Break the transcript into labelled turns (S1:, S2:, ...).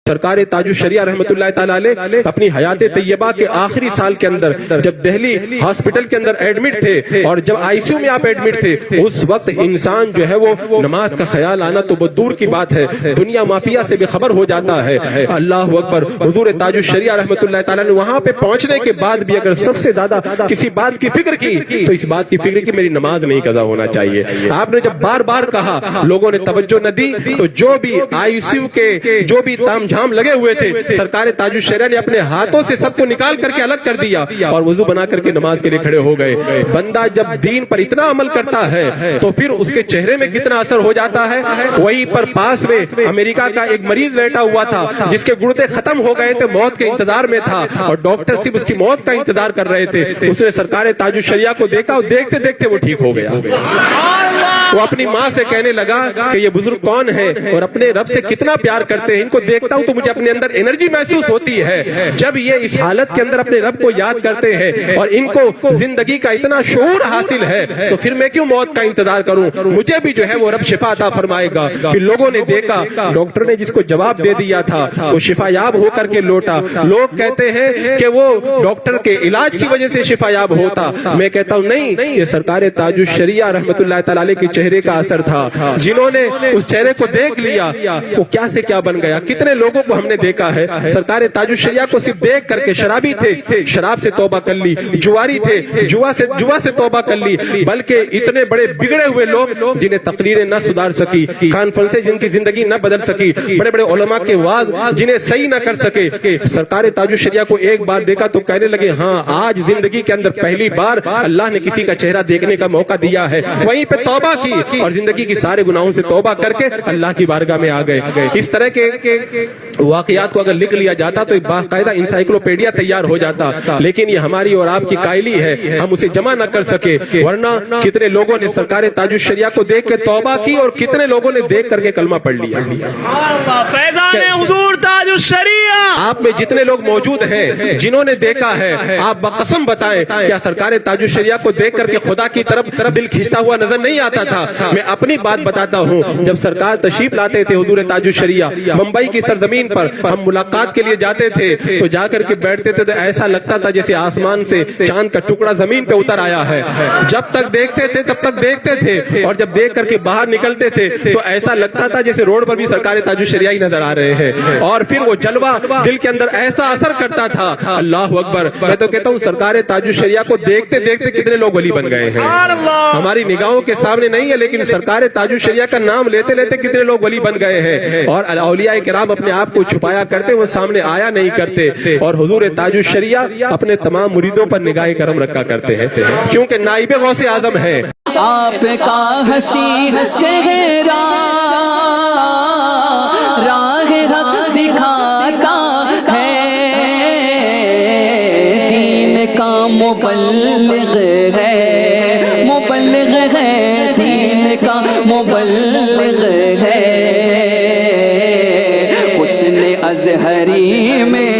S1: سرکار تاج الشریعہ رحمۃ اللہ تعالیٰ علیہ اپنی حیات طیبہ کے آخری سال کے اندر جب دہلی ہاسپٹل کے اندر ایڈمٹ تھے اور جب آئی سی یو میں آپ ایڈمٹ تھے، اس وقت انسان جو ہے وہ نماز کا خیال آنا تو بہت دور کی بات ہے، دنیا مافیا سے بے خبر ہو جاتا ہے۔ اللہ اکبر۔ حضور تاج الشریعہ رحمۃ اللہ تعالیٰ نے وہاں پہ پہنچنے کے بعد بھی اگر سب سے زیادہ کسی بات کی فکر کی تو اس بات کی فکر کی میری نماز نہیں قضا ہونا چاہیے۔ آپ نے جب بار بار کہا، لوگوں نے توجہ نہ دی، تو جو بھی آئی سی یو کے جو بھی تام جھام لگے ہوئے تھے، سرکار تاج الشریعہ نے اپنے ہاتھوں سے سب کو نکال کر کے الگ کر دیا اور وضو بنا کر کے نماز کے لیے کھڑے ہو گئے۔ بندہ جب دین پر اتنا عمل کرتا ہے تو پھر اس کے چہرے میں کتنا اثر ہو جاتا ہے۔ وہیں پر پاس میں امریکہ کا ایک مریض لیٹا ہوا تھا جس کے گردے ختم ہو گئے تھے، موت کے انتظار میں تھا اور ڈاکٹر صرف اس کی موت کا انتظار کر رہے تھے۔ اس نے سرکار تاج الشریعہ کو دیکھا اور دیکھتے دیکھتے وہ ٹھیک ہو گیا۔ وہ اپنی ماں سے کہنے لگا کہ یہ بزرگ کون ہے اور اپنے رب سے کتنا پیار کرتے ہیں، ان کو دیکھتا ہوں تو مجھے اپنے اندر انرجی محسوس ہوتی ہے۔ جب یہ اس حالت کے اندر اپنے رب کو یاد کرتے ہیں اور ان کو زندگی کا اتنا شعور حاصل ہے تو پھر میں کیوں موت کا انتظار کروں، مجھے بھی جو ہے وہ رب شفا عطا فرمائے گا۔ پھر لوگوں نے دیکھا، ڈاکٹر نے جس کو جواب دے دیا تھا وہ شفا یاب ہو کر کے لوٹا۔ لوگ کہتے ہیں کہ وہ ڈاکٹر کے علاج کی وجہ سے شفا یاب ہوتا، میں کہتا ہوں نہیں، یہ سرکار تاج الشریعہ رحمۃ اللہ تعالیٰ علیہ کے چہرے کا اثر تھا۔ جنہوں نے اس چہرے کو دیکھ لیا وہ کیا سے کیا بن گیا۔ کتنے لوگوں کو ہم نے دیکھا ہے سرکار تاج الشریعہ کو صرف دیکھ کر کے شرابی تھے، شراب سے توبہ کر لی، جواری تھے، جوا سے توبہ کر لی، بلکہ اتنے بڑے بگڑے ہوئے لوگ جنہیں تقریریں نہ سدھار سکی، کانفرنسیں جن کی زندگی نہ بدل سکی، بڑے بڑے علماء کے وعظ جنہیں صحیح نہ کر سکے، سرکار تاج الشریعہ کو ایک بار دیکھا تو کہنے لگے ہاں آج زندگی کے اندر پہلی بار اللہ نے کسی کا چہرہ دیکھنے کا موقع دیا ہے۔ وہیں پہ توبہ کی اور زندگی کی سارے گناہوں سے توبہ کر کے اللہ کی بارگاہ میں آ گئے۔ اس طرح کے واقعات کو اگر لکھ لیا جاتا تو ایک باقاعدہ انسائکلوپیڈیا تیار ہو جاتا، لیکن یہ ہماری اور آپ کی کائلی ہے، ہم اسے جمع نہ کر سکے۔ ورنہ کتنے لوگوں نے سرکار تاج الشریعہ کو دیکھ کے توبہ کی اور کتنے لوگوں نے دیکھ کر کے کلمہ پڑھ لیا۔
S2: فیضان حضور تاج الشریعہ
S1: آپ میں جتنے لوگ موجود ہیں جنہوں نے دیکھا ہے، آپ بقسم بتائیں کیا سرکار تاج الشریعہ کو دیکھ کر کے خدا کی طرف دل کھینچتا ہوا نظر نہیں آتا تھا؟ میں اپنی بات بتاتا ہوں، جب سرکار تشریف لاتے تھے حضور تاج الشریعہ ممبئی کی سرزمین پر، ہم ملاقات کے لیے جاتے تھے تو جا کر کے بیٹھتے تھے تو ایسا لگتا تھا جیسے آسمان سے چاند کا ٹکڑا زمین پہ اتر آیا ہے۔ جب تک دیکھتے تھے تب تک دیکھتے تھے اور جب دیکھ کر کے باہر نکلتے تھے تو ایسا لگتا تھا جیسے روڈ پر بھی سرکار تاج الشریعہ ہی نظر آ رہے ہیں، اور پھر وہ جلوہ دل کے اندر ایسا اثر کرتا تھا۔ اللہ اکبر۔ میں تو کہتا ہوں سرکار تاج الشریعہ کو دیکھتے دیکھتے کتنے لوگ ولی بن گئے ہیں، ہماری نگاہوں کے سامنے نہیں ہے، لیکن سرکار تاج الشریعہ کا نام لیتے لیتے کتنے لوگ ولی بن گئے ہیں۔ اور اولیاء کرام اپنے آپ کو چھپایا کرتے، وہ سامنے آیا نہیں کرتے، اور حضور تاج الشریعہ اپنے تمام مریدوں پر نگاہ کرم رکھا کرتے ہیں کیونکہ نائب غوث اعظم ہے۔
S3: آپ کا حسین چہرہ راہ حق دکھاتا ہے، دین کا مبلغ ہے، مبلغ ہے، دین کا مبلغ ہے، حسن ازہری میں